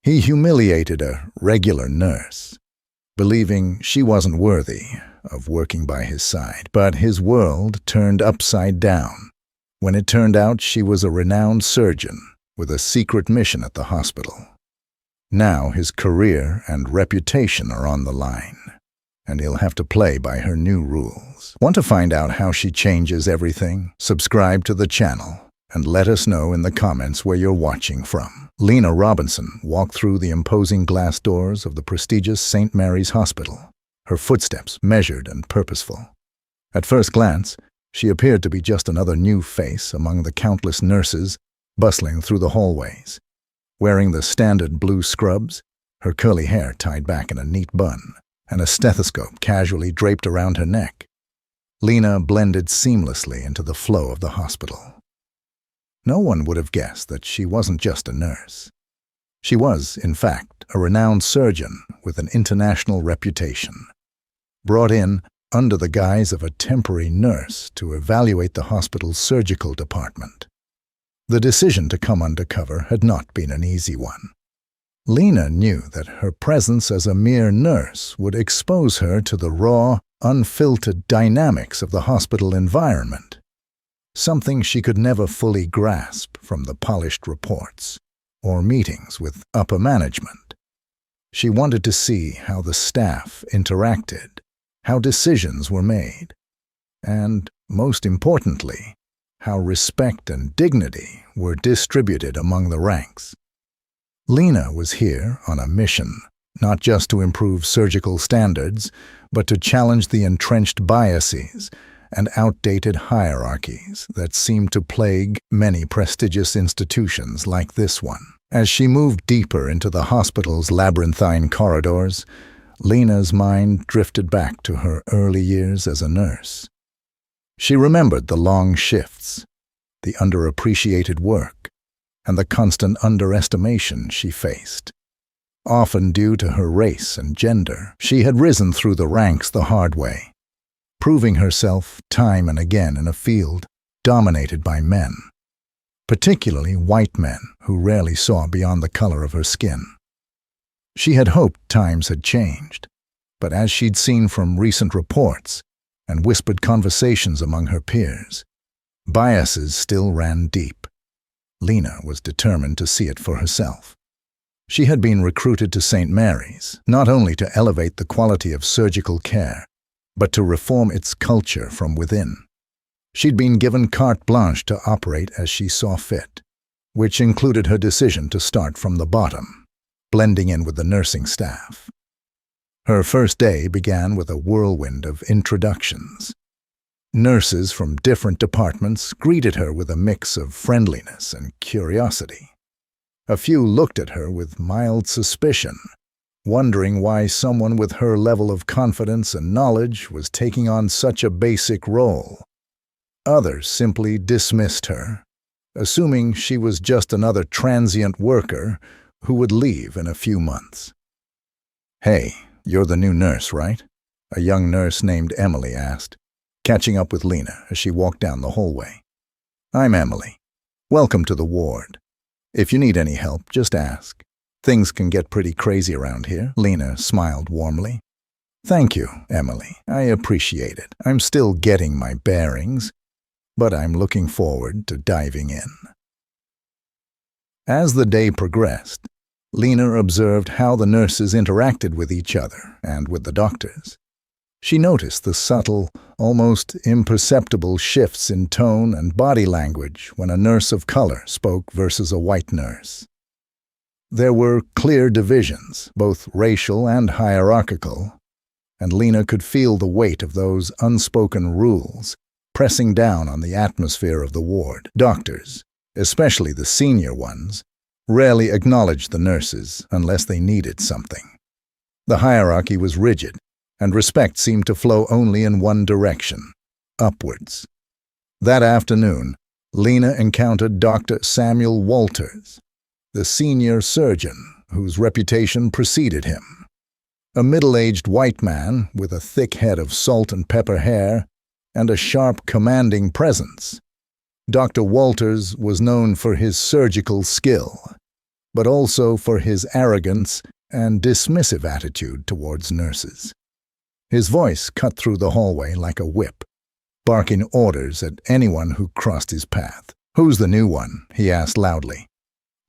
He humiliated a regular nurse, believing she wasn't worthy of working by his side. But his world turned upside down when it turned out she was a renowned surgeon with a secret mission at the hospital. Now his career and reputation are on the line, and he'll have to play by her new rules. Want to find out how she changes everything? Subscribe to the channel and let us know in the comments where you're watching from. Lena Robinson walked through the imposing glass doors of the prestigious St. Mary's Hospital, her footsteps measured and purposeful. At first glance, she appeared to be just another new face among the countless nurses bustling through the hallways. Wearing the standard blue scrubs, her curly hair tied back in a neat bun, and a stethoscope casually draped around her neck, Lena blended seamlessly into the flow of the hospital. No one would have guessed that she wasn't just a nurse. She was, in fact, a renowned surgeon with an international reputation, brought in under the guise of a temporary nurse to evaluate the hospital's surgical department. The decision to come undercover had not been an easy one. Lena knew that her presence as a mere nurse would expose her to the raw, unfiltered dynamics of the hospital environment, something she could never fully grasp from the polished reports or meetings with upper management. She wanted to see how the staff interacted, how decisions were made, and, most importantly, how respect and dignity were distributed among the ranks. Lena was here on a mission, not just to improve surgical standards, but to challenge the entrenched biases and outdated hierarchies that seemed to plague many prestigious institutions like this one. As she moved deeper into the hospital's labyrinthine corridors, Lena's mind drifted back to her early years as a nurse. She remembered the long shifts, the underappreciated work, and the constant underestimation she faced. Often due to her race and gender, she had risen through the ranks the hard way, proving herself time and again in a field dominated by men, particularly white men who rarely saw beyond the color of her skin. She had hoped times had changed, but as she'd seen from recent reports and whispered conversations among her peers, biases still ran deep. Lena was determined to see it for herself. She had been recruited to St. Mary's, not only to elevate the quality of surgical care, but to reform its culture from within. She'd been given carte blanche to operate as she saw fit, which included her decision to start from the bottom, blending in with the nursing staff. Her first day began with a whirlwind of introductions. Nurses from different departments greeted her with a mix of friendliness and curiosity. A few looked at her with mild suspicion, wondering why someone with her level of confidence and knowledge was taking on such a basic role. Others simply dismissed her, assuming she was just another transient worker who would leave in a few months. "Hey, you're the new nurse, right?" a young nurse named Emily asked, catching up with Lena as she walked down the hallway. "I'm Emily. Welcome to the ward. If you need any help, just ask. Things can get pretty crazy around here." Lena smiled warmly. "Thank you, Emily. I appreciate it. I'm still getting my bearings, but I'm looking forward to diving in." As the day progressed, Lena observed how the nurses interacted with each other and with the doctors. She noticed the subtle, almost imperceptible shifts in tone and body language when a nurse of color spoke versus a white nurse. There were clear divisions, both racial and hierarchical, and Lena could feel the weight of those unspoken rules pressing down on the atmosphere of the ward. Doctors, especially the senior ones, rarely acknowledged the nurses unless they needed something. The hierarchy was rigid, and respect seemed to flow only in one direction, upwards. That afternoon, Lena encountered Dr. Samuel Walters, the senior surgeon whose reputation preceded him. A middle-aged white man with a thick head of salt and pepper hair and a sharp, commanding presence. Dr. Walters was known for his surgical skill, but also for his arrogance and dismissive attitude towards nurses. His voice cut through the hallway like a whip, barking orders at anyone who crossed his path. "Who's the new one?" he asked loudly,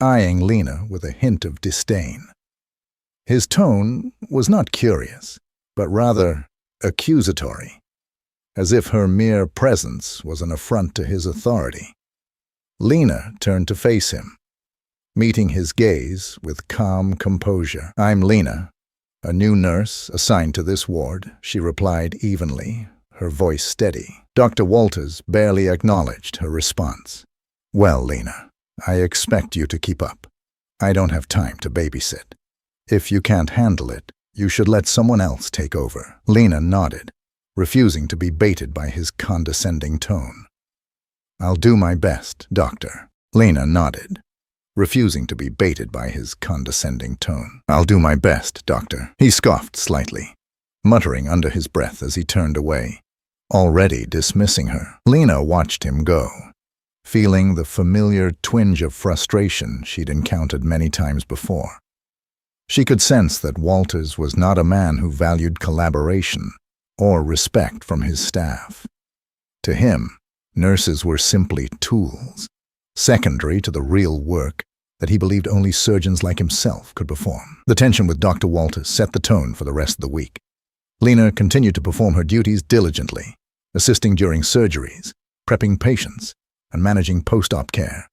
eyeing Lena with a hint of disdain. His tone was not curious, but rather accusatory, as if her mere presence was an affront to his authority. Lena turned to face him, meeting his gaze with calm composure. "I'm Lena, a new nurse assigned to this ward," she replied evenly, her voice steady. Dr. Walters barely acknowledged her response. "Well, Lena, I expect you to keep up. I don't have time to babysit. If you can't handle it, you should let someone else take over." Lena nodded, refusing to be baited by his condescending tone. "I'll do my best, doctor." Lena nodded, refusing to be baited by his condescending tone. "I'll do my best, doctor." He scoffed slightly, muttering under his breath as he turned away, already dismissing her. Lena watched him go, feeling the familiar twinge of frustration she'd encountered many times before. She could sense that Walters was not a man who valued collaboration or respect from his staff. To him, nurses were simply tools, secondary to the real work that he believed only surgeons like himself could perform. The tension with Dr. Walters set the tone for the rest of the week. Lena continued to perform her duties diligently, assisting during surgeries, prepping patients, and managing post-op care,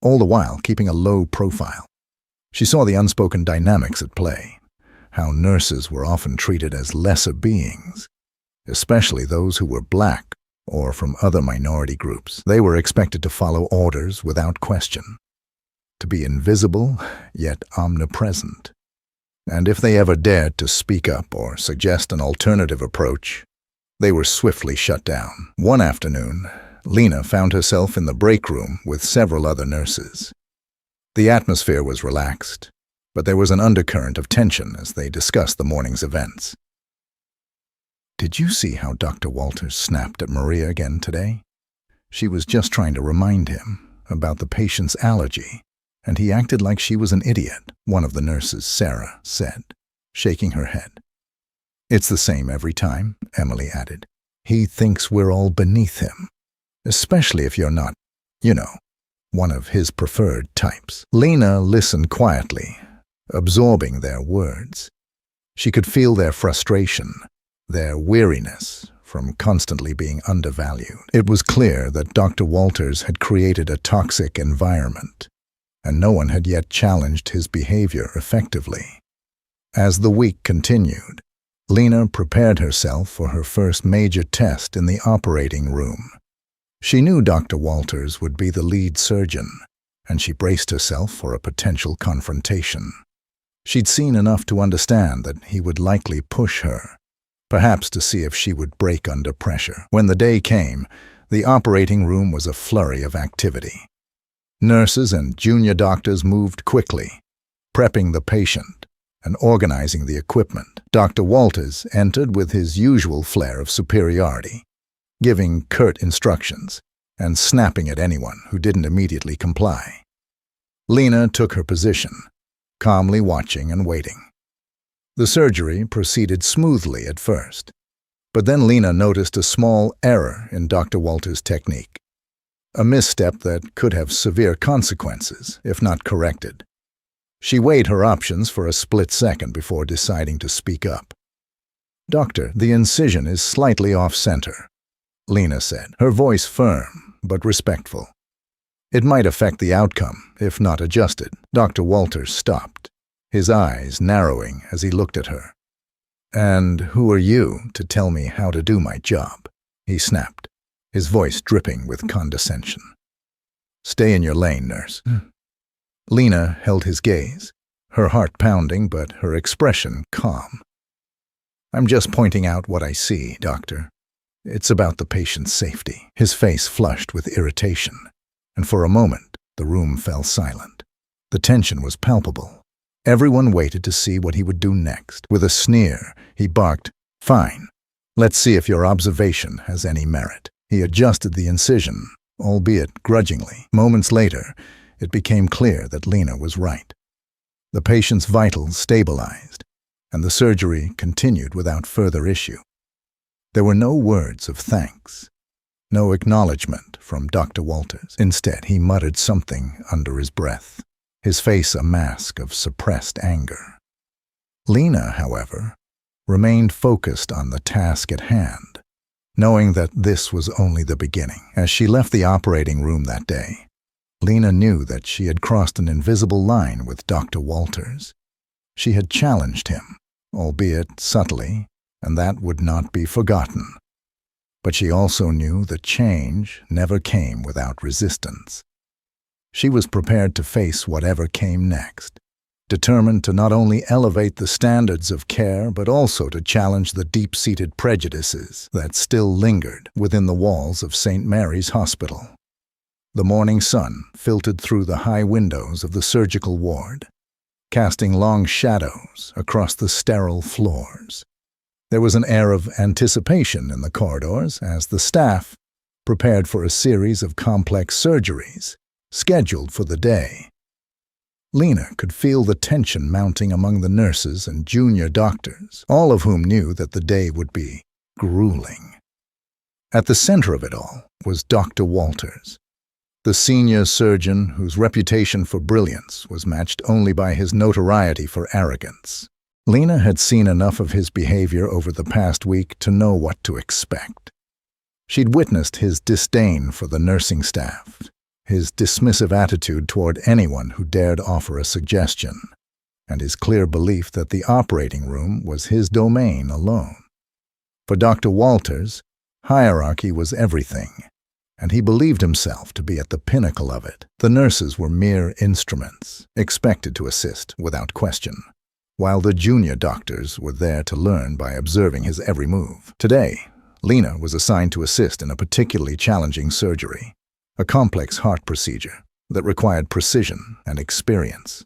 all the while keeping a low profile. She saw the unspoken dynamics at play, how nurses were often treated as lesser beings, especially those who were black or from other minority groups. They were expected to follow orders without question, to be invisible yet omnipresent. And if they ever dared to speak up or suggest an alternative approach, they were swiftly shut down. One afternoon, Lena found herself in the break room with several other nurses. The atmosphere was relaxed, but there was an undercurrent of tension as they discussed the morning's events. "Did you see how Dr. Walters snapped at Maria again today? She was just trying to remind him about the patient's allergy, and he acted like she was an idiot," one of the nurses, Sarah, said, shaking her head. "It's the same every time," Emily added. "He thinks we're all beneath him, especially if you're not, one of his preferred types." Lena listened quietly, absorbing their words. She could feel their frustration, their weariness from constantly being undervalued. It was clear that Dr. Walters had created a toxic environment, and no one had yet challenged his behavior effectively. As the week continued, Lena prepared herself for her first major test in the operating room. She knew Dr. Walters would be the lead surgeon, and she braced herself for a potential confrontation. She'd seen enough to understand that he would likely push her, perhaps to see if she would break under pressure. When the day came, the operating room was a flurry of activity. Nurses and junior doctors moved quickly, prepping the patient and organizing the equipment. Dr. Walters entered with his usual flair of superiority, giving curt instructions and snapping at anyone who didn't immediately comply. Lena took her position, calmly watching and waiting. The surgery proceeded smoothly at first, but then Lena noticed a small error in Dr. Walters' technique, a misstep that could have severe consequences if not corrected. She weighed her options for a split second before deciding to speak up. "Doctor, the incision is slightly off-center," Lena said, her voice firm but respectful. "It might affect the outcome if not adjusted." Dr. Walters stopped, his eyes narrowing as he looked at her. "And who are you to tell me how to do my job?" he snapped, his voice dripping with condescension. "Stay in your lane, nurse." Lena held his gaze, her heart pounding but her expression calm. "I'm just pointing out what I see, doctor. It's about the patient's safety." His face flushed with irritation, and for a moment the room fell silent. The tension was palpable. Everyone waited to see what he would do next. With a sneer, he barked, "Fine. Let's see if your observation has any merit." He adjusted the incision, albeit grudgingly. Moments later, it became clear that Lena was right. The patient's vitals stabilized, and the surgery continued without further issue. There were no words of thanks, no acknowledgement from Dr. Walters. Instead, he muttered something under his breath, his face a mask of suppressed anger. Lena, however, remained focused on the task at hand, knowing that this was only the beginning. As she left the operating room that day, Lena knew that she had crossed an invisible line with Dr. Walters. She had challenged him, albeit subtly, and that would not be forgotten. But she also knew that change never came without resistance. She was prepared to face whatever came next, determined to not only elevate the standards of care but also to challenge the deep-seated prejudices that still lingered within the walls of St. Mary's Hospital. The morning sun filtered through the high windows of the surgical ward, casting long shadows across the sterile floors. There was an air of anticipation in the corridors as the staff prepared for a series of complex surgeries scheduled for the day. Lena could feel the tension mounting among the nurses and junior doctors, all of whom knew that the day would be grueling. At the center of it all was Dr. Walters, the senior surgeon whose reputation for brilliance was matched only by his notoriety for arrogance. Lena had seen enough of his behavior over the past week to know what to expect. She'd witnessed his disdain for the nursing staff, his dismissive attitude toward anyone who dared offer a suggestion, and his clear belief that the operating room was his domain alone. For Dr. Walters, hierarchy was everything, and he believed himself to be at the pinnacle of it. The nurses were mere instruments, expected to assist without question, while the junior doctors were there to learn by observing his every move. Today, Lena was assigned to assist in a particularly challenging surgery, a complex heart procedure that required precision and experience.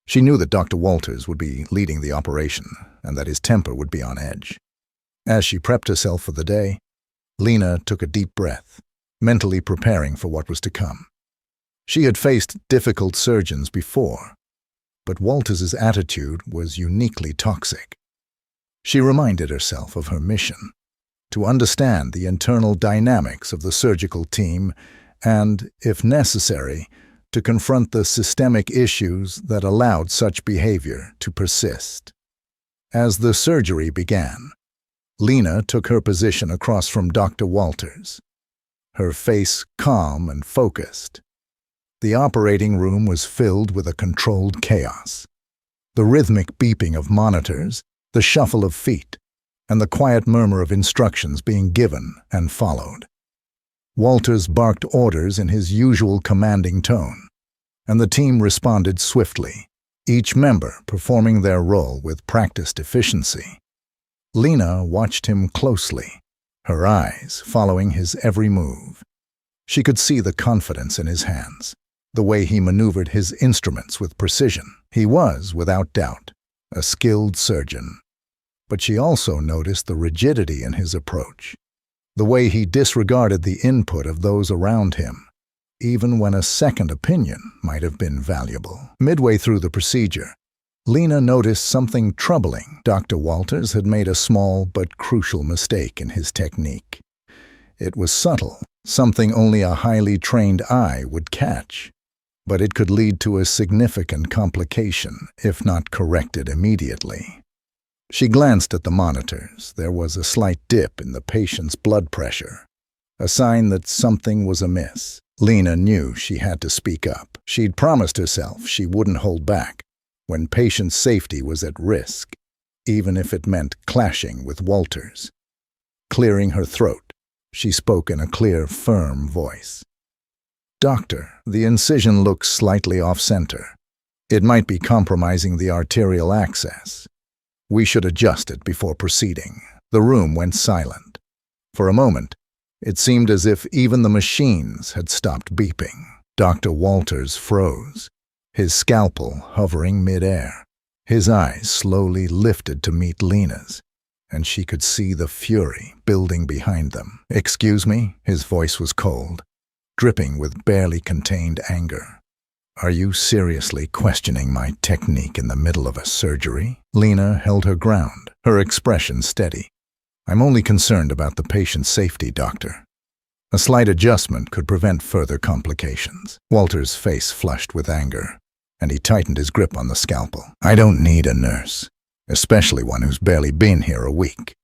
She knew that Dr. Walters would be leading the operation and that his temper would be on edge. As she prepped herself for the day, Lena took a deep breath, mentally preparing for what was to come. She had faced difficult surgeons before, but Walters's attitude was uniquely toxic. She reminded herself of her mission, to understand the internal dynamics of the surgical team and, if necessary, to confront the systemic issues that allowed such behavior to persist. As the surgery began, Lena took her position across from Dr. Walters, her face calm and focused. The operating room was filled with a controlled chaos. The rhythmic beeping of monitors, the shuffle of feet, and the quiet murmur of instructions being given and followed. Walters barked orders in his usual commanding tone, and the team responded swiftly, each member performing their role with practiced efficiency. Lena watched him closely, her eyes following his every move. She could see the confidence in his hands, the way he maneuvered his instruments with precision. He was, without doubt, a skilled surgeon. But she also noticed the rigidity in his approach, the way he disregarded the input of those around him, even when a second opinion might have been valuable. Midway through the procedure, Lena noticed something troubling. Dr. Walters had made a small but crucial mistake in his technique. It was subtle, something only a highly trained eye would catch, but it could lead to a significant complication if not corrected immediately. She glanced at the monitors. There was a slight dip in the patient's blood pressure, a sign that something was amiss. Lena knew she had to speak up. She'd promised herself she wouldn't hold back when patient safety was at risk, even if it meant clashing with Walters. Clearing her throat, she spoke in a clear, firm voice. "Doctor, the incision looks slightly off-center. It might be compromising the arterial access. We should adjust it before proceeding." The room went silent. For a moment, it seemed as if even the machines had stopped beeping. Dr. Walters froze, his scalpel hovering mid-air. His eyes slowly lifted to meet Lena's, and she could see the fury building behind them. "Excuse me?" His voice was cold, dripping with barely contained anger. Are you seriously questioning my technique in the middle of a surgery? Lena held her ground, her expression steady. I'm only concerned about the patient's safety, doctor. A slight adjustment could prevent further complications. Walter's face flushed with anger, and he tightened his grip on the scalpel. I don't need a nurse, especially one who's barely been here a week,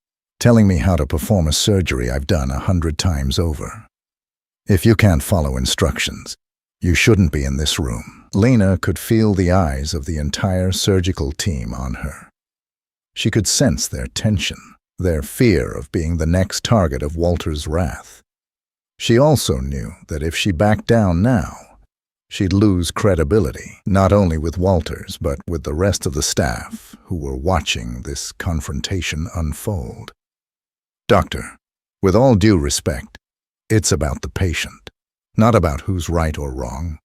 telling me how to perform a surgery I've done 100 times over. If you can't follow instructions, you shouldn't be in this room. Lena could feel the eyes of the entire surgical team on her. She could sense their tension, their fear of being the next target of Walter's wrath. She also knew that if she backed down now, she'd lose credibility, not only with Walters, but with the rest of the staff who were watching this confrontation unfold. Doctor, with all due respect, it's about the patient, not about who's right or wrong,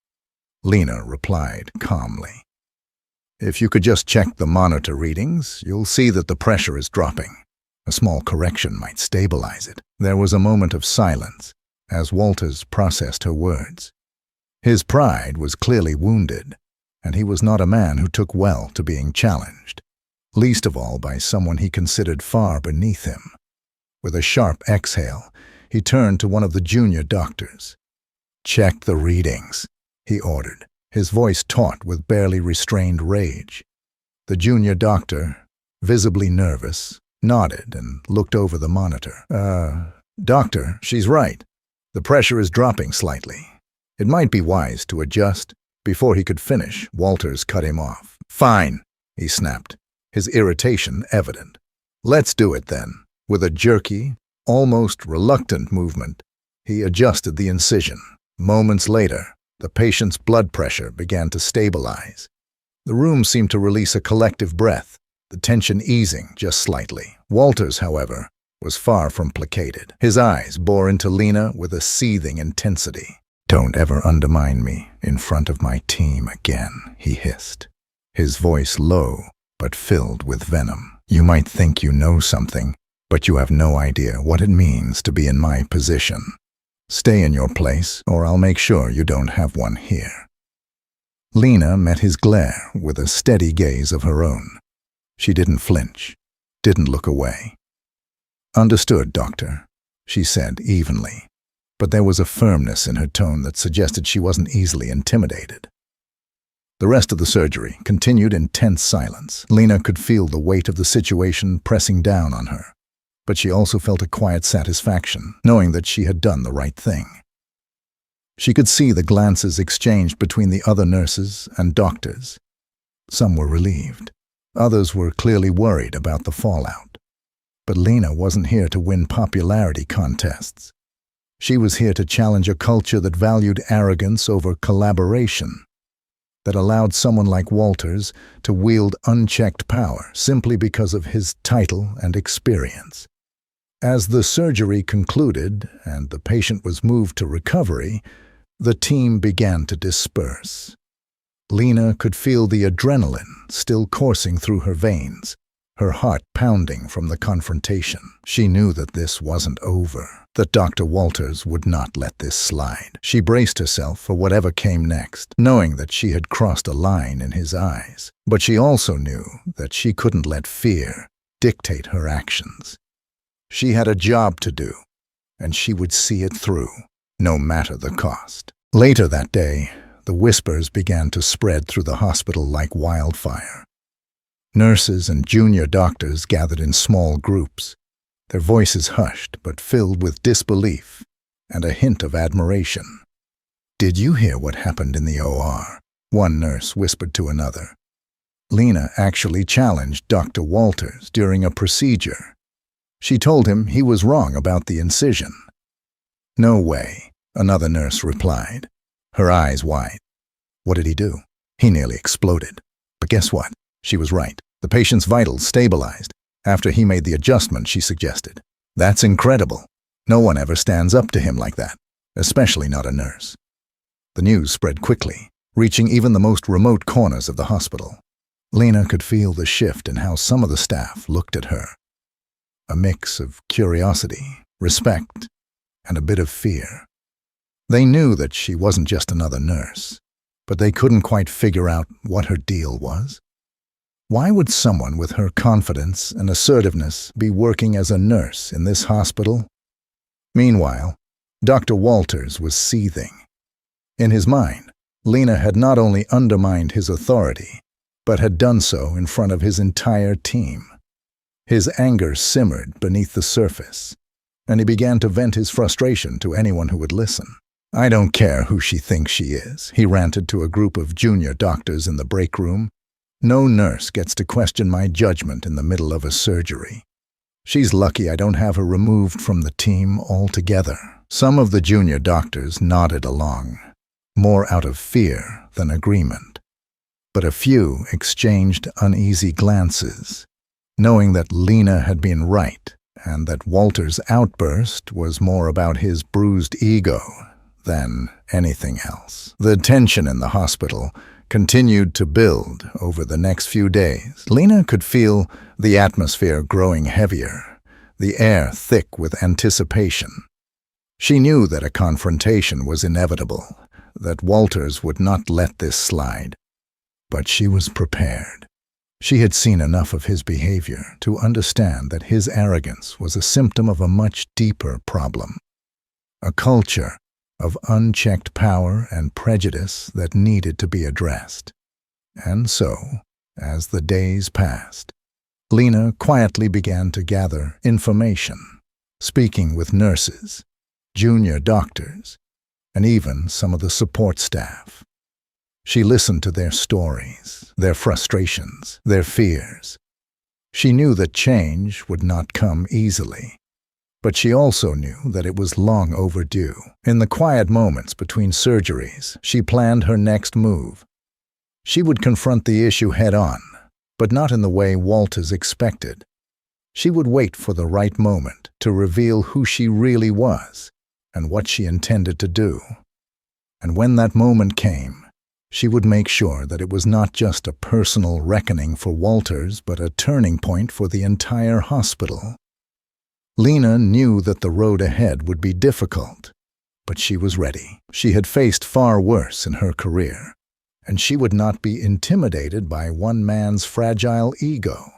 Lena replied calmly. If you could just check the monitor readings, you'll see that the pressure is dropping. A small correction might stabilize it. There was a moment of silence as Walters processed her words. His pride was clearly wounded, and he was not a man who took well to being challenged, least of all by someone he considered far beneath him. With a sharp exhale, he turned to one of the junior doctors. Check the readings, he ordered, his voice taut with barely restrained rage. The junior doctor, visibly nervous, nodded and looked over the monitor. Doctor, she's right. The pressure is dropping slightly. It might be wise to adjust. Before he could finish, Walters cut him off. Fine, he snapped, his irritation evident. Let's do it then. With a jerky, almost reluctant movement, he adjusted the incision. Moments later, the patient's blood pressure began to stabilize. The room seemed to release a collective breath, the tension easing just slightly. Walters, however, was far from placated. His eyes bore into Lena with a seething intensity. Don't ever undermine me in front of my team again, he hissed, his voice low but filled with venom. You might think you know something, but you have no idea what it means to be in my position. Stay in your place, or I'll make sure you don't have one here. Lena met his glare with a steady gaze of her own. She didn't flinch, didn't look away. Understood, doctor, she said evenly, but there was a firmness in her tone that suggested she wasn't easily intimidated. The rest of the surgery continued in tense silence. Lena could feel the weight of the situation pressing down on her, but she also felt a quiet satisfaction, knowing that she had done the right thing. She could see the glances exchanged between the other nurses and doctors. Some were relieved. Others were clearly worried about the fallout. But Lena wasn't here to win popularity contests. She was here to challenge a culture that valued arrogance over collaboration, that allowed someone like Walters to wield unchecked power simply because of his title and experience. As the surgery concluded and the patient was moved to recovery, the team began to disperse. Lena could feel the adrenaline still coursing through her veins, her heart pounding from the confrontation. She knew that this wasn't over, that Dr. Walters would not let this slide. She braced herself for whatever came next, knowing that she had crossed a line in his eyes. But she also knew that she couldn't let fear dictate her actions. She had a job to do, and she would see it through, no matter the cost. Later that day, the whispers began to spread through the hospital like wildfire. Nurses and junior doctors gathered in small groups, their voices hushed but filled with disbelief and a hint of admiration. "Did you hear what happened in the OR?" one nurse whispered to another. Lena actually challenged Dr. Walters during a procedure. She told him he was wrong about the incision. "No way," another nurse replied, her eyes wide. What did he do? He nearly exploded. But guess what? She was right. The patient's vitals stabilized after he made the adjustment she suggested. That's incredible. No one ever stands up to him like that, especially not a nurse. The news spread quickly, reaching even the most remote corners of the hospital. Lena could feel the shift in how some of the staff looked at her. A mix of curiosity, respect, and a bit of fear. They knew that she wasn't just another nurse, but they couldn't quite figure out what her deal was. Why would someone with her confidence and assertiveness be working as a nurse in this hospital? Meanwhile, Dr. Walters was seething. In his mind, Lena had not only undermined his authority, but had done so in front of his entire team. His anger simmered beneath the surface, and he began to vent his frustration to anyone who would listen. "I don't care who she thinks she is," he ranted to a group of junior doctors in the break room. "No nurse gets to question my judgment in the middle of a surgery. She's lucky I don't have her removed from the team altogether." Some of the junior doctors nodded along, more out of fear than agreement. But a few exchanged uneasy glances, knowing that Lena had been right and that Walter's outburst was more about his bruised ego than anything else. The tension in the hospital continued to build over the next few days. Lena could feel the atmosphere growing heavier, the air thick with anticipation. She knew that a confrontation was inevitable, that Walters would not let this slide. But she was prepared. She had seen enough of his behavior to understand that his arrogance was a symptom of a much deeper problem, a culture of unchecked power and prejudice that needed to be addressed. And so, as the days passed, Lena quietly began to gather information, speaking with nurses, junior doctors, and even some of the support staff. She listened to their stories, their frustrations, their fears. She knew that change would not come easily, but she also knew that it was long overdue. In the quiet moments between surgeries, she planned her next move. She would confront the issue head-on, but not in the way Walters expected. She would wait for the right moment to reveal who she really was and what she intended to do. And when that moment came, she would make sure that it was not just a personal reckoning for Walters, but a turning point for the entire hospital. Lena knew that the road ahead would be difficult, but she was ready. She had faced far worse in her career, and she would not be intimidated by one man's fragile ego.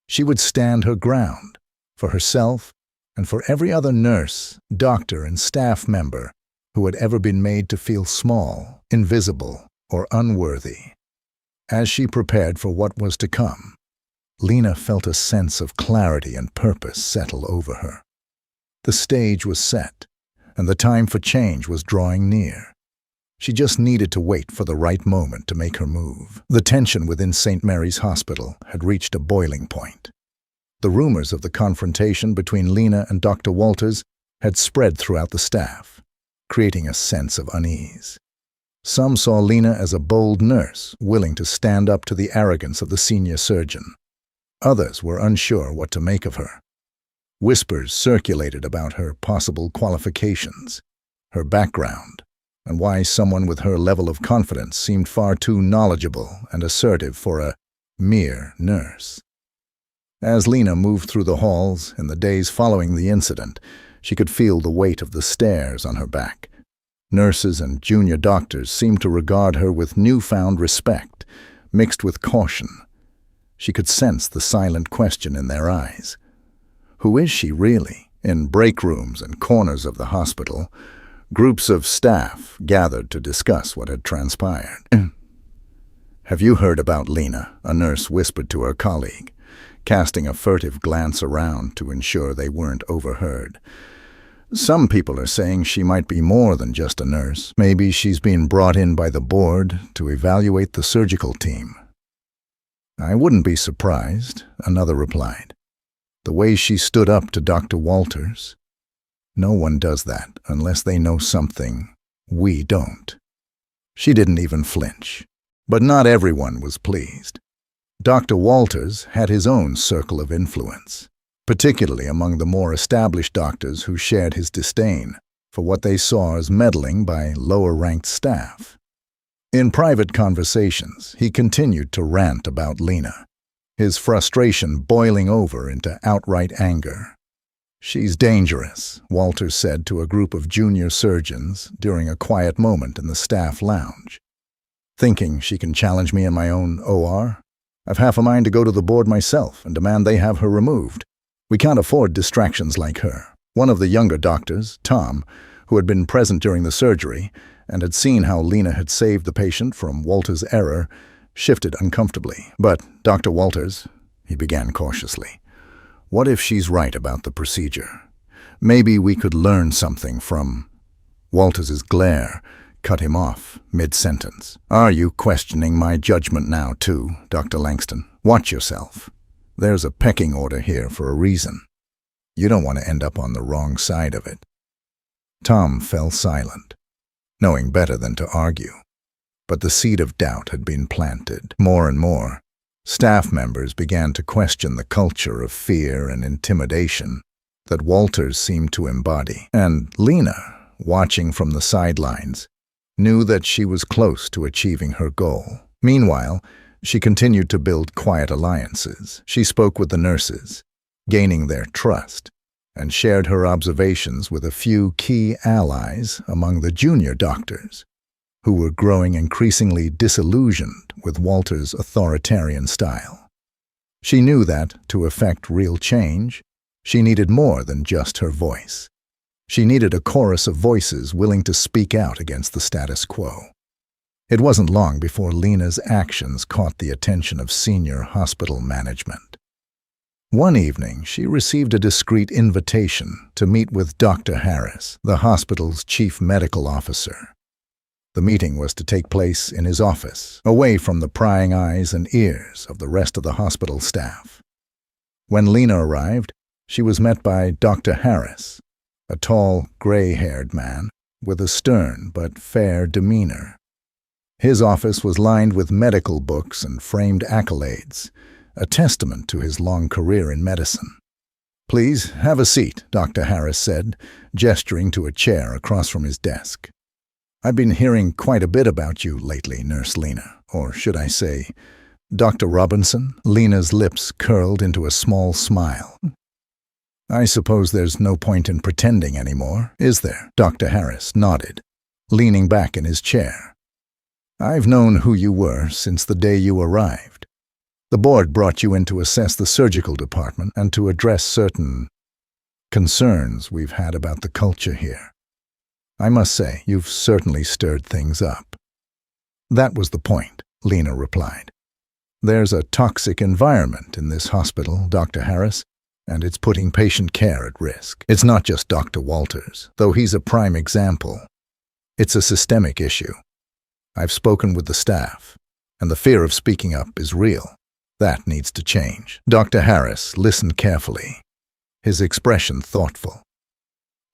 She would stand her ground for herself and for every other nurse, doctor, and staff member who had ever been made to feel small, invisible, or unworthy. As she prepared for what was to come, Lena felt a sense of clarity and purpose settle over her. The stage was set, and the time for change was drawing near. She just needed to wait for the right moment to make her move. The tension within St. Mary's Hospital had reached a boiling point. The rumors of the confrontation between Lena and Dr. Walters had spread throughout the staff, creating a sense of unease. Some saw Lena as a bold nurse, willing to stand up to the arrogance of the senior surgeon. Others were unsure what to make of her. Whispers circulated about her possible qualifications, her background, and why someone with her level of confidence seemed far too knowledgeable and assertive for a mere nurse. As Lena moved through the halls in the days following the incident, she could feel the weight of the stares on her back. Nurses and junior doctors seemed to regard her with newfound respect, mixed with caution. She could sense the silent question in their eyes. Who is she really? In break rooms and corners of the hospital, groups of staff gathered to discuss what had transpired. "Have you heard about Lena?" a nurse whispered to her colleague, casting a furtive glance around to ensure they weren't overheard. "Some people are saying she might be more than just a nurse. Maybe she's been brought in by the board to evaluate the surgical team." "I wouldn't be surprised," another replied. "The way she stood up to Dr. Walters. No one does that unless they know something we don't." She didn't even flinch. But not everyone was pleased. Dr. Walters had his own circle of influence, particularly among the more established doctors who shared his disdain for what they saw as meddling by lower-ranked staff. In private conversations, he continued to rant about Lena, his frustration boiling over into outright anger. "She's dangerous," Walters said to a group of junior surgeons during a quiet moment in the staff lounge. thinking she can challenge me in my own OR. I've half a mind to go to the board myself and demand they have her removed. We can't afford distractions like her. One of the younger doctors, Tom, who had been present during the surgery and had seen how Lena had saved the patient from Walters' error, shifted uncomfortably. "But, Dr. Walters," he began cautiously, "what if she's right about the procedure? Maybe we could learn something from—" Walters's glare cut him off mid-sentence. "Are you questioning my judgment now, too, Dr. Langston? Watch yourself. There's a pecking order here for a reason. You don't want to end up on the wrong side of it." Tom fell silent, knowing better than to argue. But the seed of doubt had been planted. More and more, staff members began to question the culture of fear and intimidation that Walters seemed to embody. And Lena, watching from the sidelines, knew that she was close to achieving her goal. Meanwhile, she continued to build quiet alliances. She spoke with the nurses, gaining their trust, and shared her observations with a few key allies among the junior doctors, who were growing increasingly disillusioned with Walters' authoritarian style. She knew that, to effect real change, she needed more than just her voice. She needed a chorus of voices willing to speak out against the status quo. It wasn't long before Lena's actions caught the attention of senior hospital management. One evening, she received a discreet invitation to meet with Dr. Harris, the hospital's chief medical officer. The meeting was to take place in his office, away from the prying eyes and ears of the rest of the hospital staff. When Lena arrived, she was met by Dr. Harris, a tall, gray-haired man with a stern but fair demeanor. His office was lined with medical books and framed accolades, a testament to his long career in medicine. "Please, have a seat," Dr. Harris said, gesturing to a chair across from his desk. "I've been hearing quite a bit about you lately, Nurse Lena, or should I say, Dr. Robinson?" Lena's lips curled into a small smile. "I suppose there's no point in pretending anymore, is there?" Dr. Harris nodded, leaning back in his chair. "I've known who you were since the day you arrived. The board brought you in to assess the surgical department and to address certain concerns we've had about the culture here. I must say, you've certainly stirred things up." "That was the point," Lena replied. "There's a toxic environment in this hospital, Dr. Harris, and it's putting patient care at risk. It's not just Dr. Walters, though he's a prime example. It's a systemic issue. I've spoken with the staff, and the fear of speaking up is real. That needs to change." Dr. Harris listened carefully, his expression thoughtful.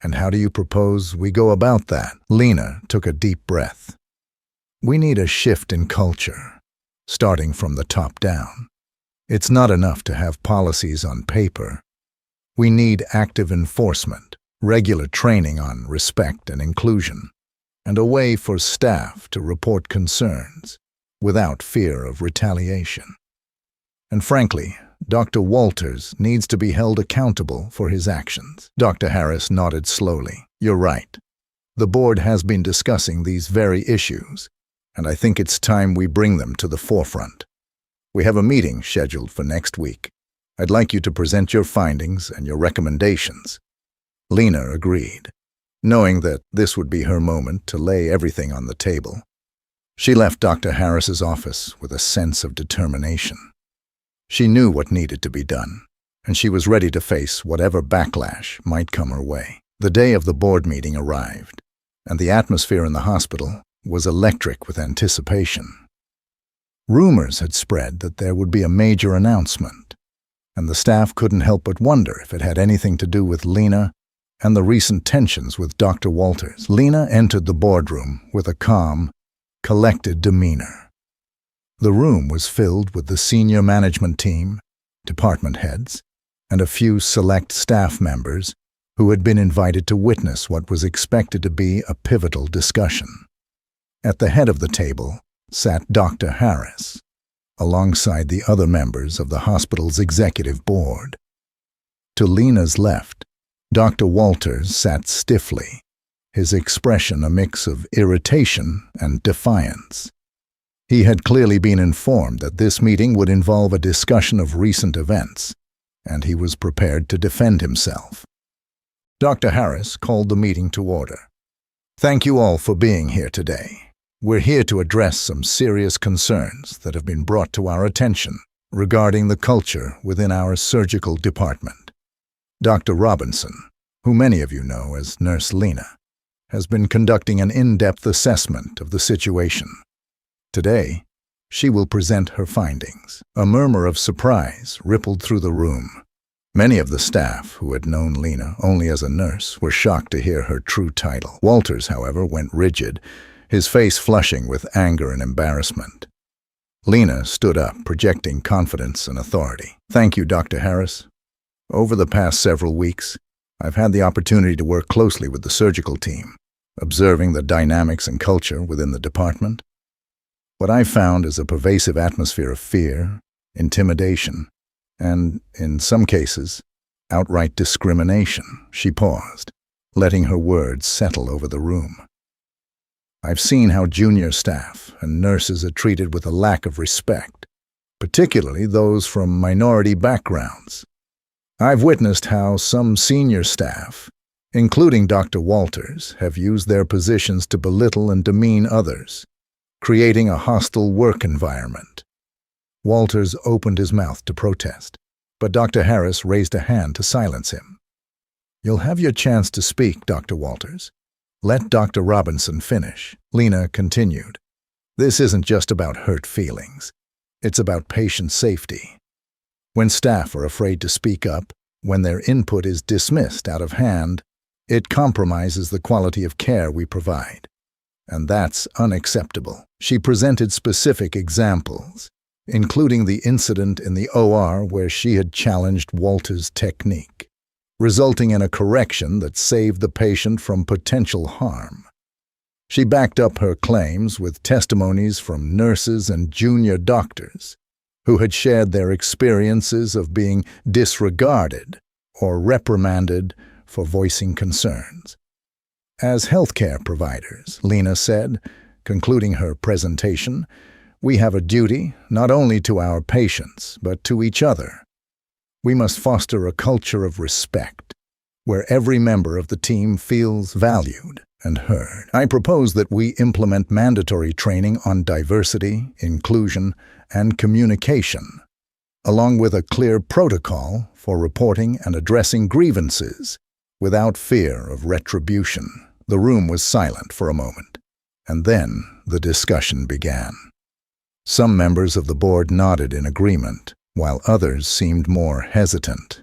"And how do you propose we go about that?" Lena took a deep breath. "We need a shift in culture, starting from the top down. It's not enough to have policies on paper. We need active enforcement, regular training on respect and inclusion, and a way for staff to report concerns without fear of retaliation. And frankly, Dr. Walters needs to be held accountable for his actions." Dr. Harris nodded slowly. "You're right. The board has been discussing these very issues, and I think it's time we bring them to the forefront. We have a meeting scheduled for next week. I'd like you to present your findings and your recommendations." Lena agreed, knowing that this would be her moment to lay everything on the table. She left Dr. Harris's office with a sense of determination. She knew what needed to be done, and she was ready to face whatever backlash might come her way. The day of the board meeting arrived, and the atmosphere in the hospital was electric with anticipation. Rumors had spread that there would be a major announcement, and the staff couldn't help but wonder if it had anything to do with Lena and the recent tensions with Dr. Walters. Lena entered the boardroom with a calm, collected demeanor. The room was filled with the senior management team, department heads, and a few select staff members who had been invited to witness what was expected to be a pivotal discussion. At the head of the table sat Dr. Harris, alongside the other members of the hospital's executive board. To Lena's left, Dr. Walters sat stiffly, his expression a mix of irritation and defiance. He had clearly been informed that this meeting would involve a discussion of recent events, and he was prepared to defend himself. Dr. Harris called the meeting to order. Thank you all for being here today. We're here to address some serious concerns that have been brought to our attention regarding the culture within our surgical department. Dr. Robinson, who many of you know as Nurse Lena, has been conducting an in-depth assessment of the situation. Today, she will present her findings. A murmur of surprise rippled through the room. Many of the staff, who had known Lena only as a nurse, were shocked to hear her true title. Walters, however, went rigid, his face flushing with anger and embarrassment. Lena stood up, projecting confidence and authority. Thank you, Dr. Harris. Over the past several weeks, I've had the opportunity to work closely with the surgical team, observing the dynamics and culture within the department. What I found is a pervasive atmosphere of fear, intimidation, and, in some cases, outright discrimination. She paused, letting her words settle over the room. I've seen how junior staff and nurses are treated with a lack of respect, particularly those from minority backgrounds. I've witnessed how some senior staff, including Dr. Walters, have used their positions to belittle and demean others, creating a hostile work environment. Walters opened his mouth to protest, but Dr. Harris raised a hand to silence him. You'll have your chance to speak, Dr. Walters. Let Dr. Robinson finish. Lena continued. This isn't just about hurt feelings. It's about patient safety. When staff are afraid to speak up, when their input is dismissed out of hand, it compromises the quality of care we provide. And that's unacceptable. She presented specific examples, including the incident in the OR where she had challenged Walters' technique, resulting in a correction that saved the patient from potential harm. She backed up her claims with testimonies from nurses and junior doctors who had shared their experiences of being disregarded or reprimanded for voicing concerns. As healthcare providers, Lena said, concluding her presentation, we have a duty not only to our patients, but to each other. We must foster a culture of respect, where every member of the team feels valued and heard. I propose that we implement mandatory training on diversity, inclusion, and communication, along with a clear protocol for reporting and addressing grievances without fear of retribution. The room was silent for a moment, and then the discussion began. Some members of the board nodded in agreement, while others seemed more hesitant,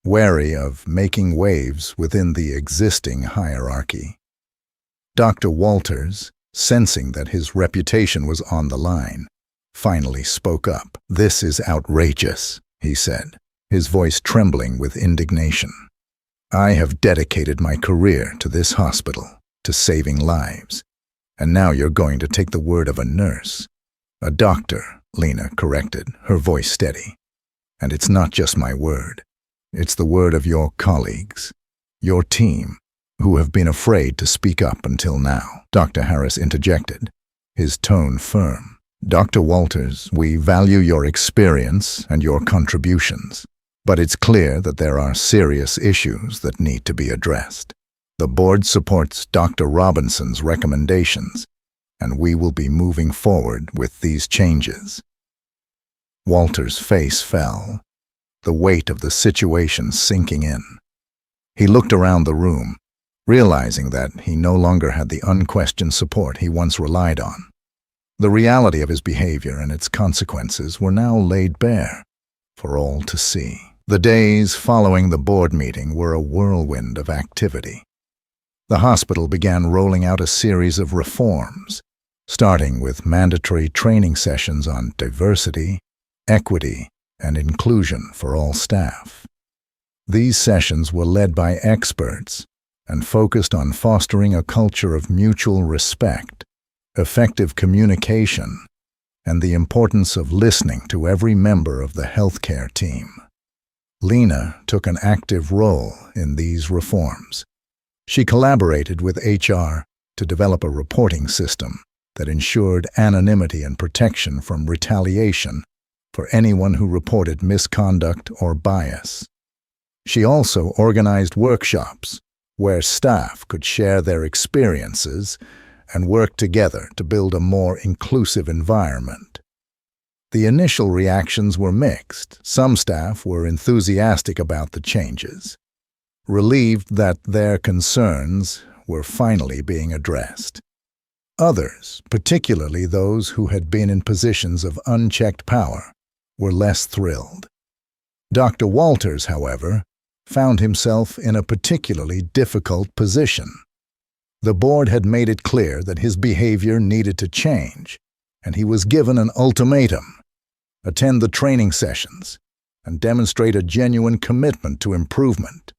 wary of making waves within the existing hierarchy. Dr. Walters, sensing that his reputation was on the line, finally spoke up. This is outrageous, he said, his voice trembling with indignation. I have dedicated my career to this hospital, to saving lives, and now you're going to take the word of a nurse. A doctor, Lena corrected, her voice steady. And it's not just my word. It's the word of your colleagues, your team, who have been afraid to speak up until now. Dr. Harris interjected, his tone firm. Dr. Walters, we value your experience and your contributions, but it's clear that there are serious issues that need to be addressed. The board supports Dr. Robinson's recommendations, and we will be moving forward with these changes. Walter's face fell, the weight of the situation sinking in. He looked around the room, realizing that he no longer had the unquestioned support he once relied on. The reality of his behavior and its consequences were now laid bare for all to see. The days following the board meeting were a whirlwind of activity. The hospital began rolling out a series of reforms, starting with mandatory training sessions on diversity, equity, and inclusion for all staff. These sessions were led by experts and focused on fostering a culture of mutual respect, effective communication, and the importance of listening to every member of the healthcare team. Lena took an active role in these reforms. She collaborated with HR to develop a reporting system that ensured anonymity and protection from retaliation for anyone who reported misconduct or bias. She also organized workshops where staff could share their experiences and work together to build a more inclusive environment. The initial reactions were mixed. Some staff were enthusiastic about the changes, relieved that their concerns were finally being addressed. Others, particularly those who had been in positions of unchecked power, were less thrilled. Dr. Walters, however, found himself in a particularly difficult position. The board had made it clear that his behavior needed to change, and he was given an ultimatum: attend the training sessions and demonstrate a genuine commitment to improvement,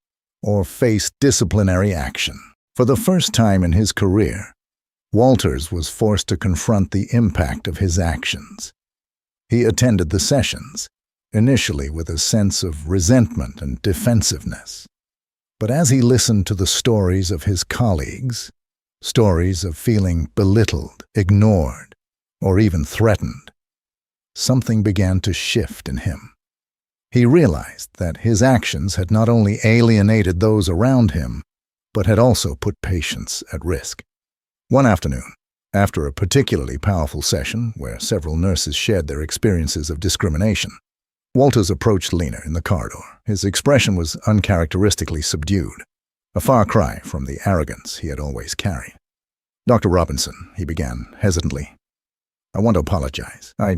or face disciplinary action. For the first time in his career, Walters was forced to confront the impact of his actions. He attended the sessions, initially with a sense of resentment and defensiveness. But as he listened to the stories of his colleagues, stories of feeling belittled, ignored, or even threatened, something began to shift in him. He realized that his actions had not only alienated those around him, but had also put patients at risk. One afternoon, after a particularly powerful session where several nurses shared their experiences of discrimination, Walters approached Lena in the corridor. His expression was uncharacteristically subdued, a far cry from the arrogance he had always carried. "Dr. Robinson," he began hesitantly, "I want to apologize. I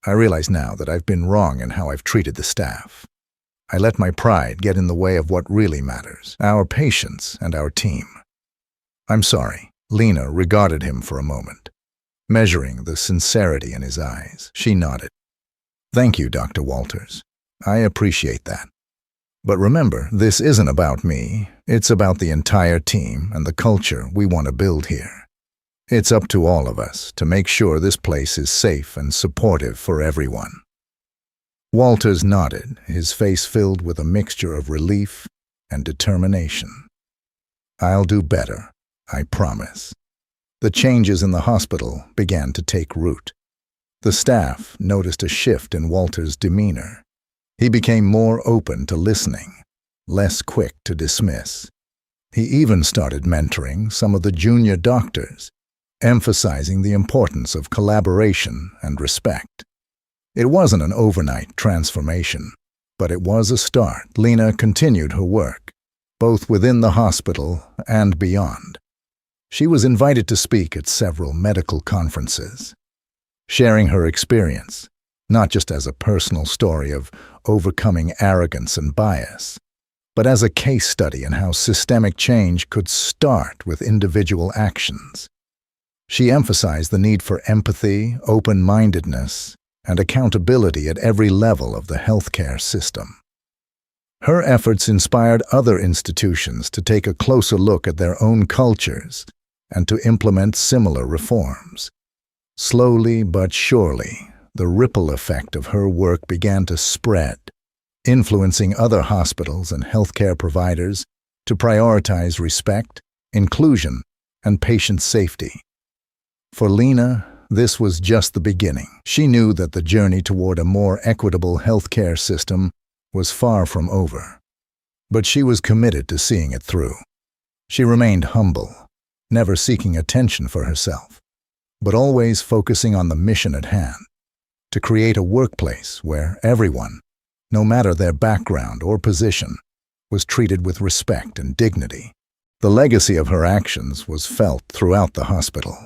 realize now that I've been wrong in how I've treated the staff. I let my pride get in the way of what really matters, our patients and our team. I'm sorry." Lena regarded him for a moment, measuring the sincerity in his eyes. She nodded. "Thank you, Dr. Walters. I appreciate that. But remember, this isn't about me. It's about the entire team and the culture we want to build here. It's up to all of us to make sure this place is safe and supportive for everyone." Walters nodded, his face filled with a mixture of relief and determination. "I'll do better, I promise." The changes in the hospital began to take root. The staff noticed a shift in Walters' demeanor. He became more open to listening, less quick to dismiss. He even started mentoring some of the junior doctors, emphasizing the importance of collaboration and respect. It wasn't an overnight transformation, but it was a start. Lena continued her work, both within the hospital and beyond. She was invited to speak at several medical conferences, sharing her experience, not just as a personal story of overcoming arrogance and bias, but as a case study in how systemic change could start with individual actions. She emphasized the need for empathy, open-mindedness, and accountability at every level of the healthcare system. Her efforts inspired other institutions to take a closer look at their own cultures and to implement similar reforms. Slowly but surely, the ripple effect of her work began to spread, influencing other hospitals and healthcare providers to prioritize respect, inclusion, and patient safety. For Lena, this was just the beginning. She knew that the journey toward a more equitable healthcare system was far from over, but she was committed to seeing it through. She remained humble, never seeking attention for herself, but always focusing on the mission at hand, to create a workplace where everyone, no matter their background or position, was treated with respect and dignity. The legacy of her actions was felt throughout the hospital.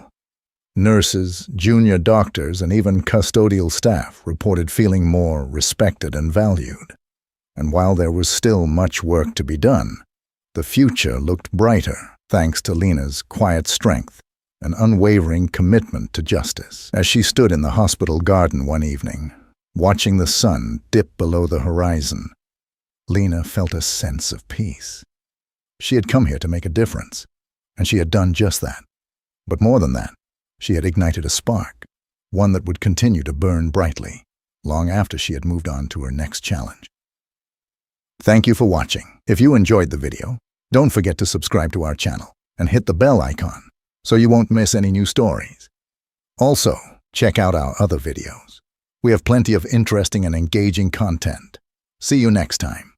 Nurses, junior doctors, and even custodial staff reported feeling more respected and valued. And while there was still much work to be done, the future looked brighter thanks to Lena's quiet strength and unwavering commitment to justice. As she stood in the hospital garden one evening, watching the sun dip below the horizon, Lena felt a sense of peace. She had come here to make a difference, and she had done just that. But more than that, she had ignited a spark, one that would continue to burn brightly, long after she had moved on to her next challenge. Thank you for watching. If you enjoyed the video, don't forget to subscribe to our channel and hit the bell icon so you won't miss any new stories. Also, check out our other videos. We have plenty of interesting and engaging content. See you next time.